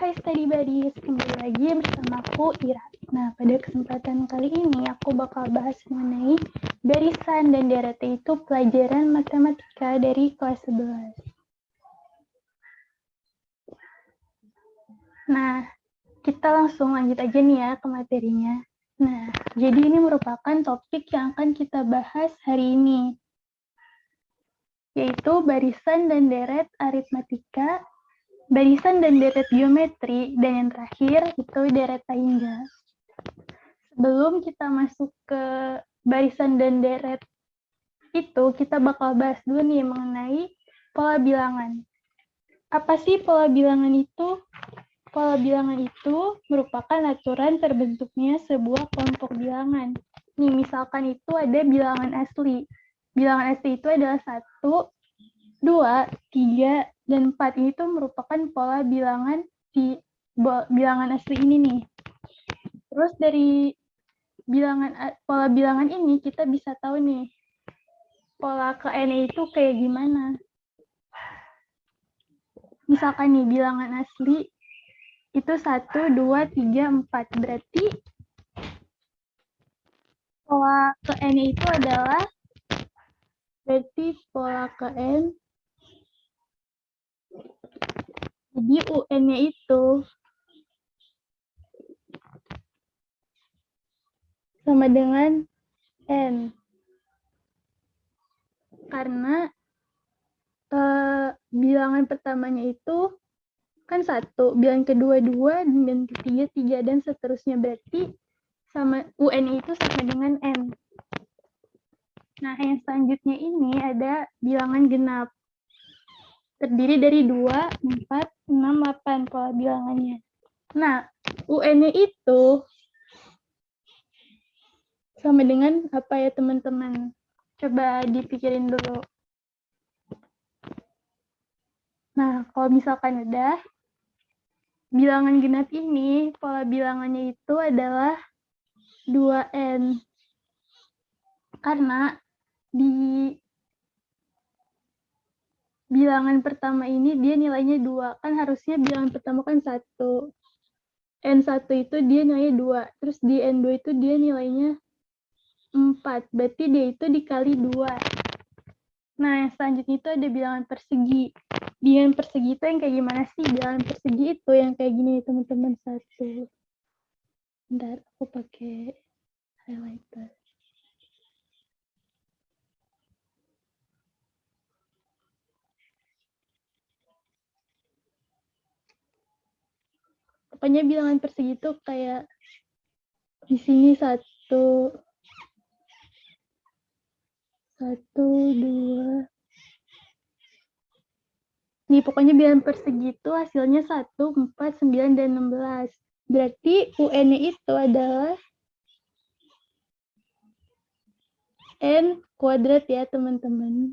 Hai Study Buddies, kembali lagi bersama aku Ira. Nah, pada kesempatan kali ini aku bakal bahas mengenai barisan dan deret, yaitu pelajaran matematika dari kelas 11. Nah, kita langsung lanjut aja nih ya ke materinya. Nah, jadi ini merupakan topik yang akan kita bahas hari ini, yaitu barisan dan deret aritmatika, barisan dan deret geometri, dan yang terakhir itu deret tangga. Sebelum kita masuk ke barisan dan deret itu, kita bakal bahas dulu nih mengenai pola bilangan. Apa sih pola bilangan itu? Pola bilangan itu merupakan aturan terbentuknya sebuah kelompok bilangan. Nih, misalkan itu ada bilangan asli. Bilangan asli itu adalah 1, 2, 3, dan 4. Ini tuh merupakan pola bilangan di bilangan asli ini nih. Terus dari pola bilangan ini kita bisa tahu nih pola ke n itu kayak gimana. Misalkan nih bilangan asli itu 1, 2, 3, 4. Berarti pola ke n itu adalah pola ke n. Jadi UN-nya itu sama dengan n. Karena bilangan pertamanya itu kan 1, bilangan kedua 2, dan ketiga 3, dan seterusnya. Berarti sama UN itu sama dengan n. Nah, yang selanjutnya ini ada bilangan genap. Terdiri dari 2, 4, 6, 8 pola bilangannya. Nah, UN-nya itu sama dengan apa ya teman-teman? Coba dipikirin dulu. Nah, kalau misalkan ada bilangan genap ini, pola bilangannya itu adalah 2n. Karena di bilangan pertama ini dia nilainya 2. Kan harusnya bilangan pertama kan 1. N1 itu dia nilainya 2. Terus di N2 itu dia nilainya 4. Berarti dia itu dikali 2. Nah, yang selanjutnya itu ada bilangan persegi. Bilangan persegi itu yang kayak gimana sih? Bilangan persegi itu yang kayak gini, teman-teman. 1. Bentar, aku pakai highlighter. Pokoknya bilangan persegi itu kayak di sini 1, 2. Nih, pokoknya bilangan persegi itu hasilnya 1, 4, 9, dan 16. Berarti UN-nya itu adalah N kuadrat ya, teman-teman.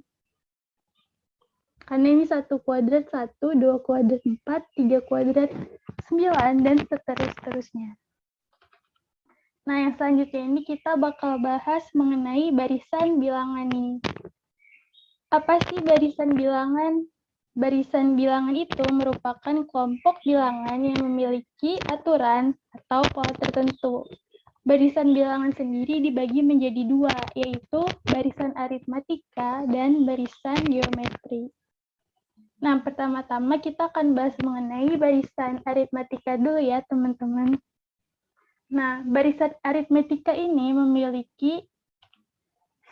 Karena ini 1 kuadrat 1, 2 kuadrat 4, 3 kuadrat 9, dan seterusnya. Nah, yang selanjutnya ini kita bakal bahas mengenai barisan bilangan ini. Apa sih barisan bilangan? Barisan bilangan itu merupakan kelompok bilangan yang memiliki aturan atau pola tertentu. Barisan bilangan sendiri dibagi menjadi 2, yaitu barisan aritmatika dan barisan geometri. Nah, pertama-tama kita akan bahas mengenai barisan aritmatika dulu ya, teman-teman. Nah, barisan aritmatika ini memiliki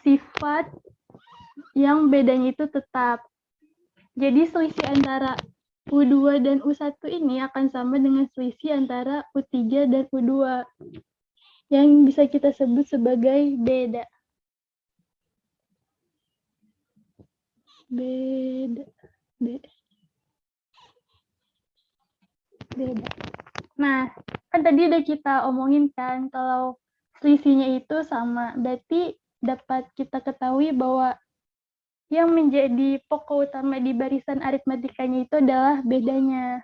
sifat yang bedanya itu tetap. Jadi selisih antara U2 dan U1 ini akan sama dengan selisih antara U3 dan U2 yang bisa kita sebut sebagai beda. Beda. Nah, kan tadi udah kita omongin kan kalau selisihnya itu sama. Berarti dapat kita ketahui bahwa yang menjadi pokok utama di barisan aritmatikanya itu adalah bedanya.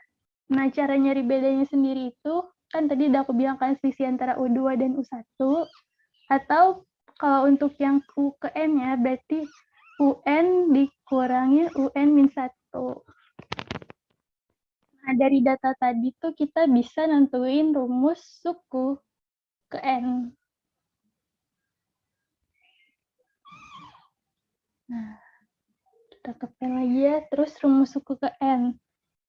Nah, cara nyari bedanya sendiri itu, kan tadi udah aku bilang kan selisih antara U2 dan U1. Atau kalau untuk yang U ke N-nya, berarti UN dikurangi UN-1. Nah, dari data tadi tuh kita bisa nentuin rumus suku ke N. Nah, kita kepel lagi ya, terus rumus suku ke N.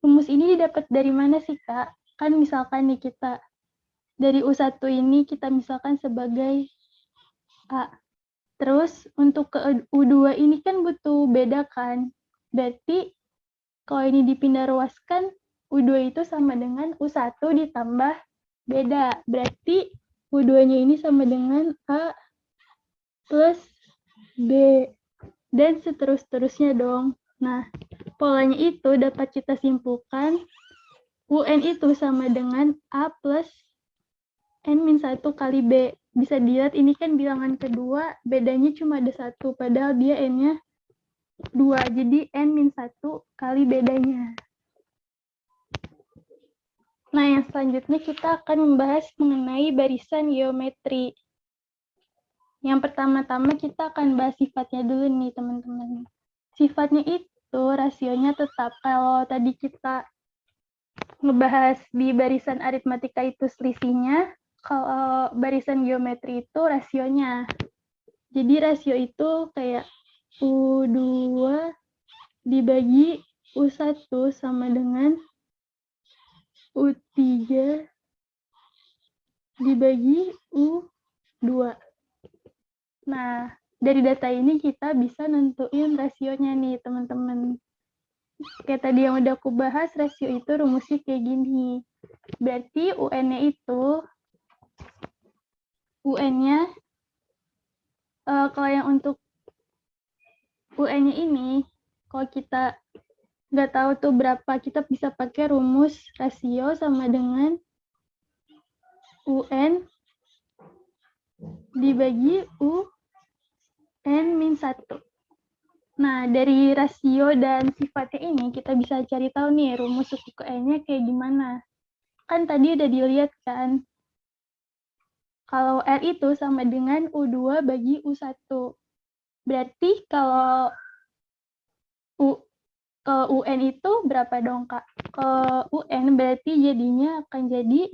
Rumus ini didapat dari mana sih, Kak? Kan misalkan nih kita, dari U1 ini kita misalkan sebagai A. Terus untuk ke U2 ini kan butuh beda kan? Berarti kalau ini dipindah ruaskan, U2 itu sama dengan U1 ditambah beda. Berarti U2-nya ini sama dengan A plus B. Dan seterus-terusnya dong. Nah, polanya itu dapat kita simpulkan UN itu sama dengan A plus N-1 kali B. Bisa dilihat ini kan bilangan kedua, bedanya cuma ada 1, padahal dia N-nya 2. Jadi N-1 kali bedanya. Nah, yang selanjutnya kita akan membahas mengenai barisan geometri. Yang pertama-tama kita akan bahas sifatnya dulu nih, teman-teman. Sifatnya itu rasionya tetap. Kalau tadi kita ngebahas di barisan aritmatika itu selisihnya, kalau barisan geometri itu rasionya. Jadi rasio itu kayak U2 dibagi U1 sama dengan U3 dibagi U2. Nah, dari data ini kita bisa nentuin rasionya nih, teman-teman. Kayak tadi yang udah aku bahas, rasio itu rumusnya kayak gini. Berarti UN-nya itu, UN-nya, kalau yang untuk UN-nya ini, kalau kita nggak tahu tuh berapa, kita bisa pakai rumus rasio sama dengan UN dibagi UN-1. Nah, dari rasio dan sifatnya ini, kita bisa cari tahu nih, rumus suku ke N-nya kayak gimana. Kan tadi udah dilihat kan, kalau R itu sama dengan U2 bagi U1. Berarti kalau UN itu berapa dong, Kak? Kalau UN berarti jadinya akan jadi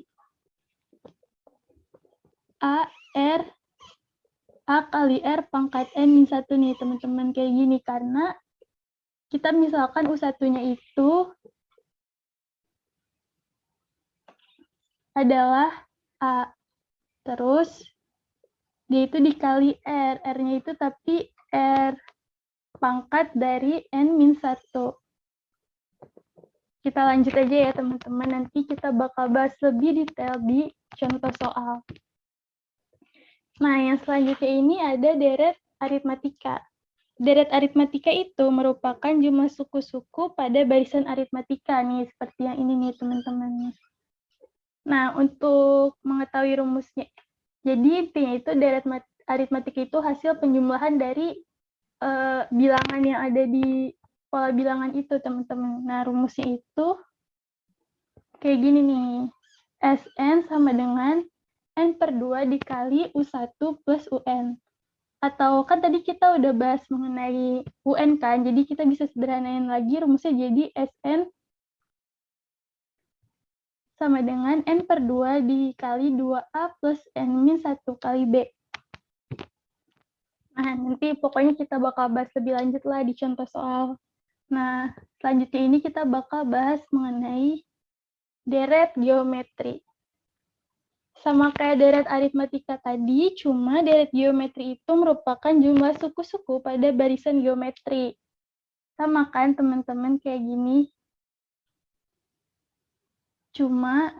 A kali R pangkat N-1 nih, teman-teman. Kayak gini, karena kita misalkan U1-nya itu adalah A. Terus dia itu dikali R. R-nya itu tapi R pangkat dari N-1. Kita lanjut aja ya teman-teman. Nanti kita bakal bahas lebih detail di contoh soal. Nah, yang selanjutnya ini ada deret aritmatika. Deret aritmatika itu merupakan jumlah suku-suku pada barisan aritmatika nih, seperti yang ini nih teman-teman. Nah, untuk mengetahui rumusnya, jadi intinya itu deret aritmatika itu hasil penjumlahan dari bilangan yang ada di pola bilangan itu, teman-teman. Nah, rumusnya itu kayak gini nih. Sn sama dengan N/2 dikali U1 plus UN. Atau kan tadi kita udah bahas mengenai UN kan, jadi kita bisa sederhanain lagi rumusnya jadi Sn sama dengan N/2 dikali 2A plus N-1 kali B. Nah, nanti pokoknya kita bakal bahas lebih lanjut lah di contoh soal. Nah, selanjutnya ini kita bakal bahas mengenai deret geometri. Sama kayak deret aritmatika tadi, cuma deret geometri itu merupakan jumlah suku-suku pada barisan geometri. Sama kan teman-teman kayak gini. Cuma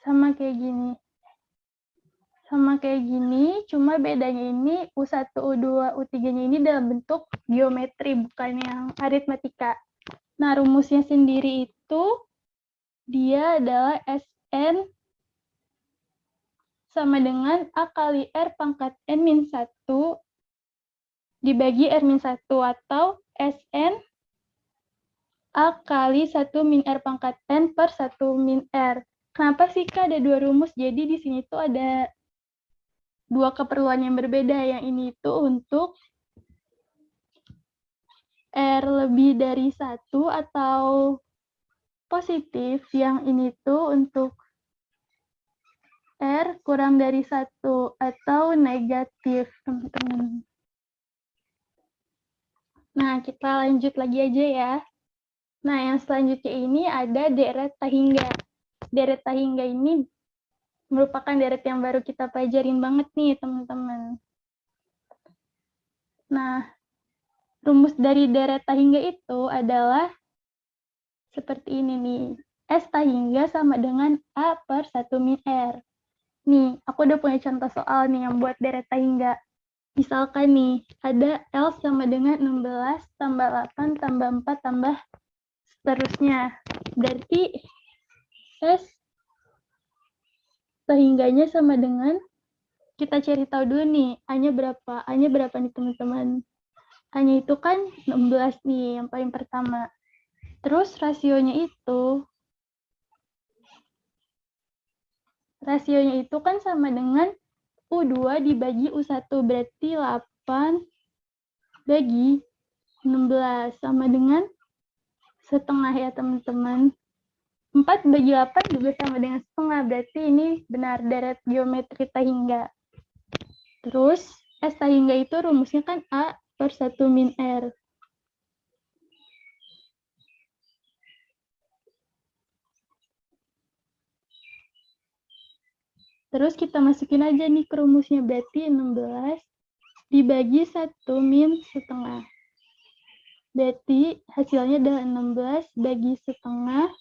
sama kayak gini. Sama kayak gini, cuma bedanya ini U1, U2, U3-nya ini dalam bentuk geometri, bukan yang aritmatika. Nah, rumusnya sendiri itu, dia adalah Sn sama dengan A kali R pangkat N-1 dibagi R-1 atau Sn A kali 1 min R pangkat N per 1 min R. Kenapa sih, Kak, ada dua rumus? Jadi di sini tuh ada dua keperluan yang berbeda. Yang ini itu untuk R lebih dari 1 atau positif, yang ini tuh untuk R kurang dari 1 atau negatif, teman-teman. Nah, kita lanjut lagi aja ya. Nah, yang selanjutnya ini ada deret tahingga. Deret tahingga ini merupakan deret yang baru kita pelajarin banget nih, teman-teman. Nah, rumus dari deret tahingga itu adalah seperti ini nih. S tahingga sama dengan A per 1 min R. Nih, aku udah punya contoh soal nih yang buat deret tahingga. Misalkan nih, ada L sama dengan 16 tambah 8 tambah 4 tambah seterusnya. Berarti S tahingganya sama dengan, kita cari tahu dulu nih, A-nya berapa? A-nya berapa nih teman-teman? A-nya itu kan 16 nih, yang paling pertama. Terus rasionya itu kan sama dengan U2 dibagi U1, berarti 8 bagi 16 sama dengan setengah ya teman-teman. 4 bagi 8 juga sama dengan setengah, berarti ini benar deret geometri tahingga. Terus S tahingga itu rumusnya kan A per 1 min R. Terus kita masukin aja nih ke rumusnya, berarti 16 dibagi 1 min setengah. Berarti hasilnya adalah 16 bagi setengah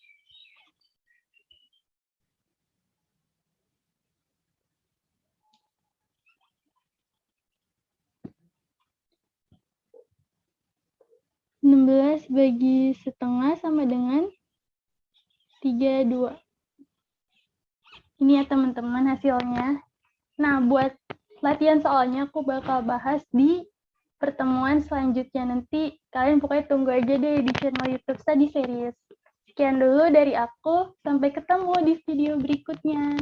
sama dengan 32. Ini ya teman-teman hasilnya. Nah, buat latihan soalnya aku bakal bahas di pertemuan selanjutnya. Nanti kalian pokoknya tunggu aja deh di channel YouTube Study Series. Sekian dulu dari aku, sampai ketemu di video berikutnya.